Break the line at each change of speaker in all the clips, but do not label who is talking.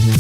Now,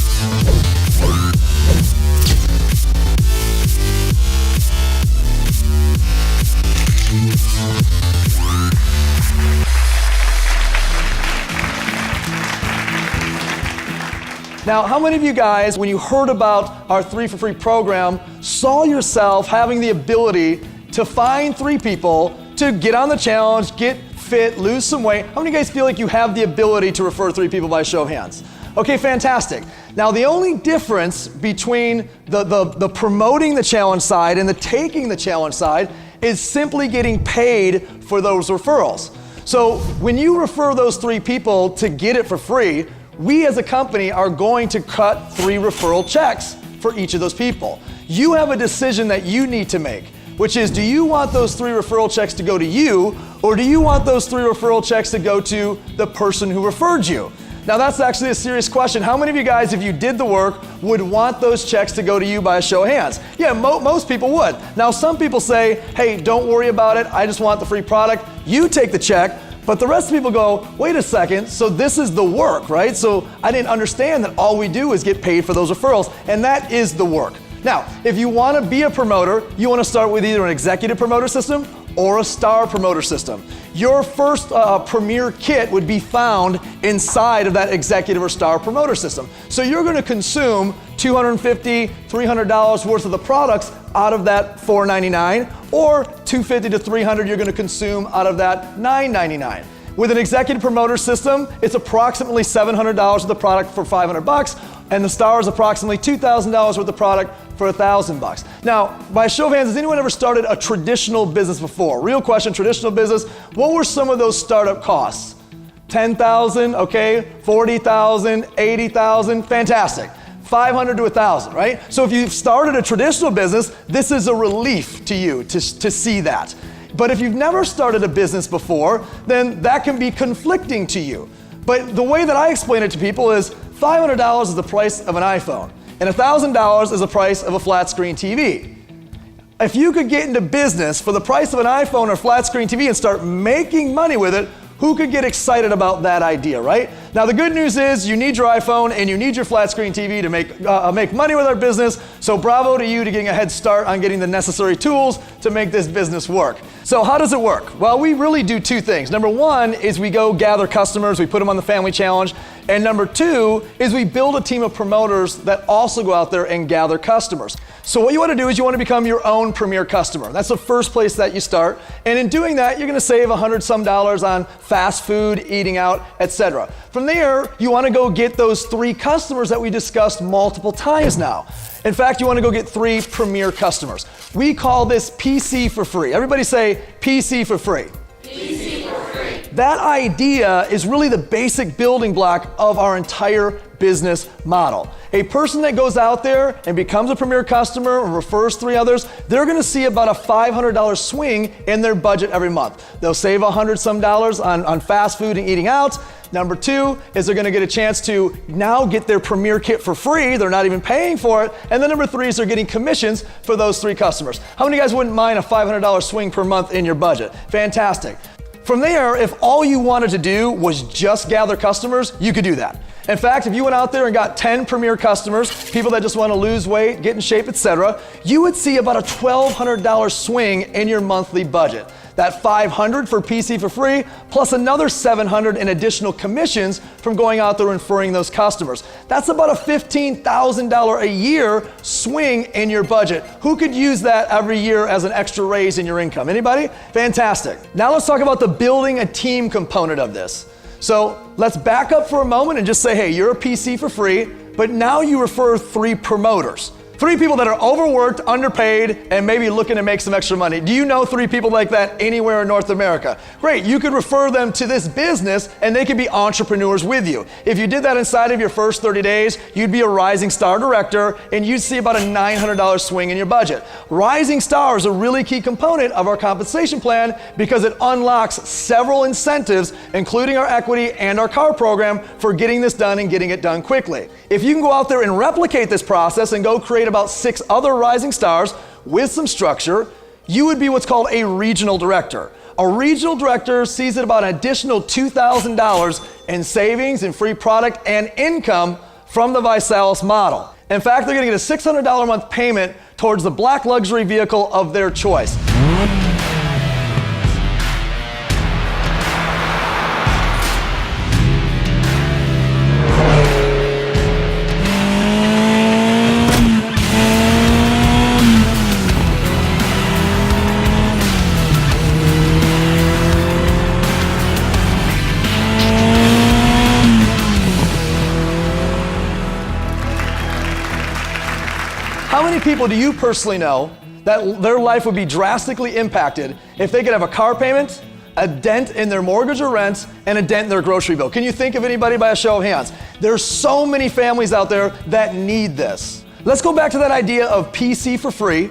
how many of you guys, when you heard about our 3 for Free program, saw yourself having the ability to find 3 people to get on the challenge, get fit, lose some weight? How many of you guys feel like you have the ability to refer 3 people by show of hands? Okay, fantastic. Now, the only difference between the promoting the challenge side and the taking the challenge side is simply getting paid for those referrals. So when you refer those 3 people to get it for free, we as a company are going to cut 3 referral checks for each of those people. You have a decision that you need to make, which is, do you want those 3 referral checks to go to you, or do you want those 3 referral checks to go to the person who referred you? Now, that's actually a serious question. How many of you guys, if you did the work, would want those checks to go to you by a show of hands? Yeah, most people would. Now, some people say, hey, don't worry about it, I just want the free product. You take the check. But the rest of people go, wait a second, so this is the work, right? So I didn't understand that all we do is get paid for those referrals, and that is the work. Now, if you want to be a promoter, you want to start with either an executive promoter system or a star promoter system. Your first premier kit would be found inside of that executive or star promoter system. So you're going to consume $250, $300 worth of the products out of that $499, or $250 to $300 you're going to consume out of that $999. With an executive promoter system, it's approximately $700 of the product for $500, and the star is approximately $2,000 worth of product for $1,000. Now, by show of hands, has anyone ever started a traditional business before? Real question, traditional business. What were some of those startup costs? $10,000, okay, $40,000, $80,000, fantastic. $500 to $1,000, right? So if you've started a traditional business, this is a relief to you to see that. But if you've never started a business before, then that can be conflicting to you. But the way that I explain it to people is $500 is the price of an iPhone, and $1,000 is the price of a flat screen TV. If you could get into business for the price of an iPhone or flat screen TV and start making money with it, who could get excited about that idea, right? Now, the good news is you need your iPhone and you need your flat screen TV to make money with our business, so bravo to you to getting a head start on getting the necessary tools to make this business work. So how does it work? Well, we really do 2 things. Number 1 is we go gather customers, we put them on the family challenge, and number 2 is we build a team of promoters that also go out there and gather customers. So what you want to do is you want to become your own premier customer. That's the first place that you start, and in doing that, you're going to save $100 some on fast food, eating out, etc. From there, you want to go get those 3 customers that we discussed multiple times now. In fact, you want to go get 3 premier customers. We call this PC for free. Everybody say PC for free. PC for free. That idea is really the basic building block of our entire business model. A person that goes out there and becomes a premier customer and refers 3 others, they're going to see about a $500 swing in their budget every month. They'll save $100 some on fast food and eating out. Number 2 is they're going to get a chance to now get their premier kit for free. They're not even paying for it. And then number 3 is they're getting commissions for those 3 customers. How many of you guys wouldn't mind a $500 swing per month in your budget? Fantastic. From there, if all you wanted to do was just gather customers, you could do that. In fact, if you went out there and got 10 premier customers, people that just want to lose weight, get in shape, etc., you would see about a $1,200 swing in your monthly budget. That $500 for PC for free, plus another $700 in additional commissions from going out there and referring those customers. That's about a $15,000 a year swing in your budget. Who could use that every year as an extra raise in your income? Anybody? Fantastic. Now let's talk about the building a team component of this. So let's back up for a moment and just say, hey, you're a PC for free, but now you refer 3 promoters. 3 people that are overworked, underpaid, and maybe looking to make some extra money. Do you know 3 people like that anywhere in North America? Great, you could refer them to this business and they could be entrepreneurs with you. If you did that inside of your first 30 days, you'd be a Rising Star director and you'd see about a $900 swing in your budget. Rising Star is a really key component of our compensation plan because it unlocks several incentives, including our equity and our car program, for getting this done and getting it done quickly. If you can go out there and replicate this process and go create about 6 other Rising Stars with some structure, you would be what's called a regional director. A regional director sees it about an additional $2,000 in savings and free product and income from the Visalis model. In fact, they're gonna get a $600 a month payment towards the black luxury vehicle of their choice. How many people do you personally know that their life would be drastically impacted if they could have a car payment, a dent in their mortgage or rent, and a dent in their grocery bill? Can you think of anybody by a show of hands? There's so many families out there that need this. Let's go back to that idea of PC for free,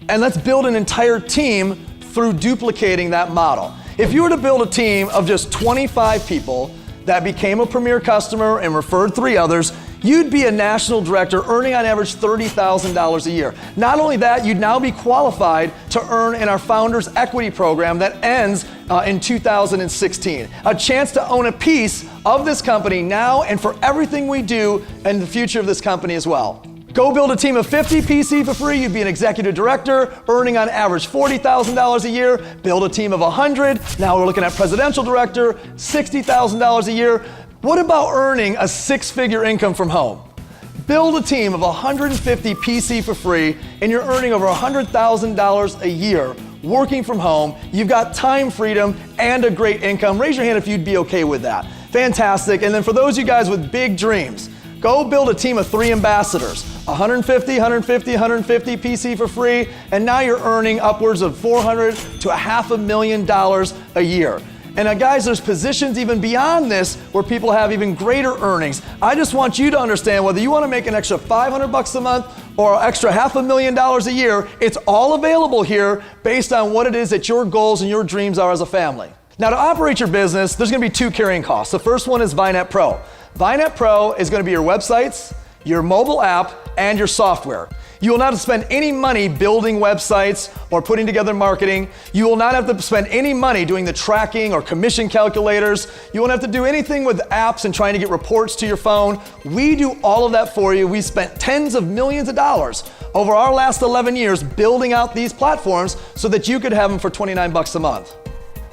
and let's build an entire team through duplicating that model. If you were to build a team of just 25 people that became a premier customer and referred 3 others, you'd be a national director earning on average $30,000 a year. Not only that, you'd now be qualified to earn in our Founders Equity Program that ends in 2016. A chance to own a piece of this company now and for everything we do in the future of this company as well. Go build a team of 50 PC for free, you'd be an executive director, earning on average $40,000 a year. Build a team of 100, now we're looking at presidential director, $60,000 a year. What about earning a 6-figure income from home? Build a team of 150 PC for free, and you're earning over $100,000 a year working from home. You've got time freedom and a great income. Raise your hand if you'd be okay with that. Fantastic. And then for those of you guys with big dreams, go build a team of 3 ambassadors. 150, 150, 150 PC for free, and now you're earning upwards of $400,000 to $500,000 a year. And guys, there's positions even beyond this where people have even greater earnings. I just want you to understand whether you want to make an extra $500 a month or extra $500,000 a year, it's all available here based on what it is that your goals and your dreams are as a family. Now, to operate your business, there's going to be 2 carrying costs. The first one is Vinet Pro. Vinet Pro is going to be your websites, your mobile app, and your software. You will not have to spend any money building websites or putting together marketing. You will not have to spend any money doing the tracking or commission calculators. You won't have to do anything with apps and trying to get reports to your phone. We do all of that for you. We spent tens of millions of dollars over our last 11 years building out these platforms so that you could have them for $29 a month.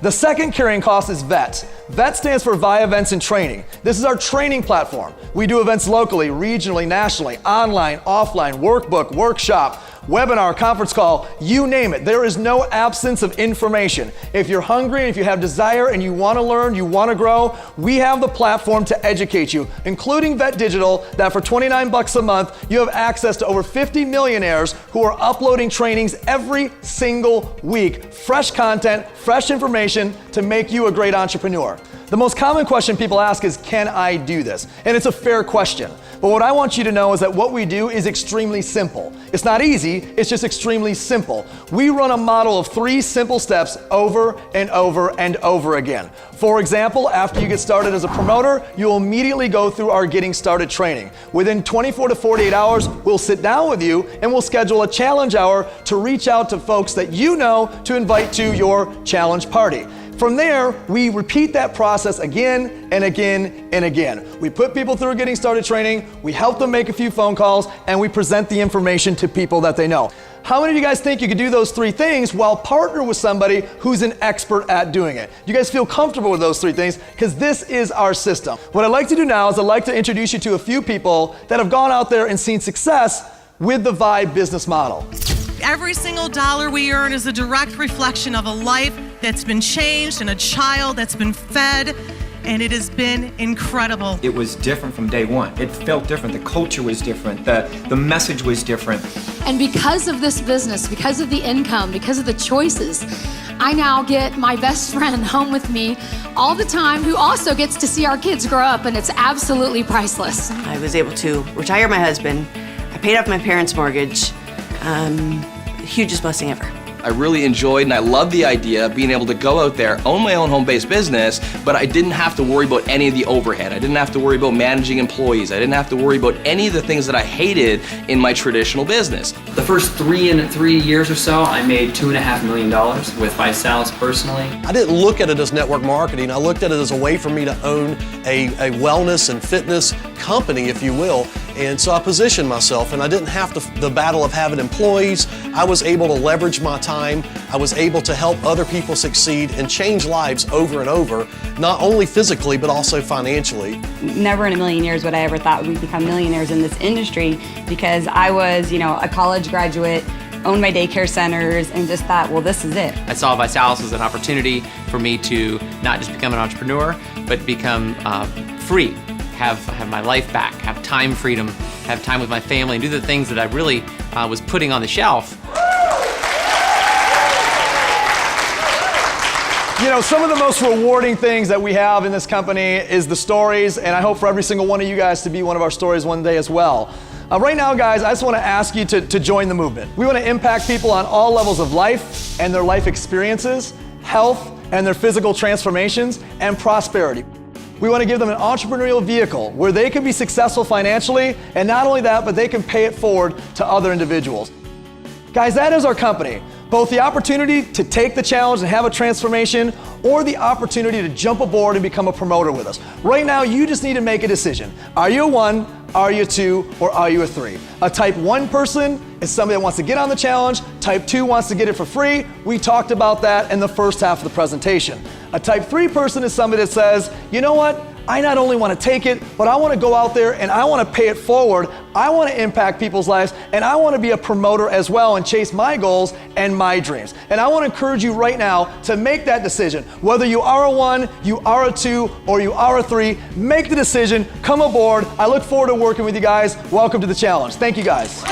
The second carrying cost is VET. VET stands for VI Events and Training. This is our training platform. We do events locally, regionally, nationally, online, offline, workbook, workshop, webinar, conference call, you name it. There is no absence of information. If you're hungry and if you have desire and you want to learn, you want to grow, we have the platform to educate you, including Vet Digital, that for $29 a month, you have access to over 50 millionaires who are uploading trainings every single week. Fresh content, fresh information to make you a great entrepreneur. The most common question people ask is, can I do this? And it's a fair question. But what I want you to know is that what we do is extremely simple. It's not easy, it's just extremely simple. We run a model of 3 simple steps over and over and over again. For example, after you get started as a promoter, you'll immediately go through our Getting Started training. Within 24 to 48 hours, we'll sit down with you and we'll schedule a challenge hour to reach out to folks that you know to invite to your challenge party. From there, we repeat that process again and again and again. We put people through Getting Started training, we help them make a few phone calls, and we present the information to people that they know. How many of you guys think you could do those 3 things while partner with somebody who's an expert at doing it? Do you guys feel comfortable with those 3 things? Because this is our system. What I'd like to do now is I'd like to introduce you to a few people that have gone out there and seen success with the Vibe business model.
Every single dollar we earn is a direct reflection of a life that's been changed and a child that's been fed, and it has been incredible.
It was different from day one. It felt different. The culture was different. The message was different.
And because of this business, because of the income, because of the choices, I now get my best friend home with me all the time who also gets to see our kids grow up, and it's absolutely priceless.
I was able to retire my husband. I paid off my parents' mortgage. Hugest blessing ever.
I really enjoyed and I loved the idea of being able to go out there, own my own home-based business, but I didn't have to worry about any of the overhead. I didn't have to worry about managing employees. I didn't have to worry about any of the things that I hated in my traditional business.
The first 3 years or so, I made $2.5 million with ViSalus personally.
I didn't look at it as network marketing. I looked at it as a way for me to own a wellness and fitness company, if you will. And so I positioned myself, and I didn't have the battle of having employees. I was able to leverage my time. I was able to help other people succeed and change lives over and over, not only physically, but also financially.
Never in a million years would I ever thought we'd become millionaires in this industry, because I was, a college graduate, owned my daycare centers, and just thought, well, this is it.
I saw ViSalus as an opportunity for me to not just become an entrepreneur, but become free, have my life back, have time freedom, have time with my family, and do the things that I really was putting on the shelf.
Some of the most rewarding things that we have in this company is the stories, and I hope for every single one of you guys to be one of our stories one day as well. Right now, guys, I just want to ask you to join the movement. We want to impact people on all levels of life and their life experiences, health and their physical transformations, and prosperity. We want to give them an entrepreneurial vehicle where they can be successful financially, and not only that, but they can pay it forward to other individuals. Guys, that is our company. Both the opportunity to take the challenge and have a transformation, or the opportunity to jump aboard and become a promoter with us. Right now, you just need to make a decision. Are you a 1, are you a 2, or are you a 3? A type 1 person is somebody that wants to get on the challenge. Type 2 wants to get it for free. We talked about that in the first half of the presentation. A type 3 person is somebody that says, you know what? I not only want to take it, but I want to go out there and I want to pay it forward. I want to impact people's lives, and I want to be a promoter as well and chase my goals and my dreams. And I want to encourage you right now to make that decision. Whether you are a 1, you are a 2, or you are a 3, make the decision, come aboard. I look forward to working with you guys. Welcome to the challenge. Thank you, guys.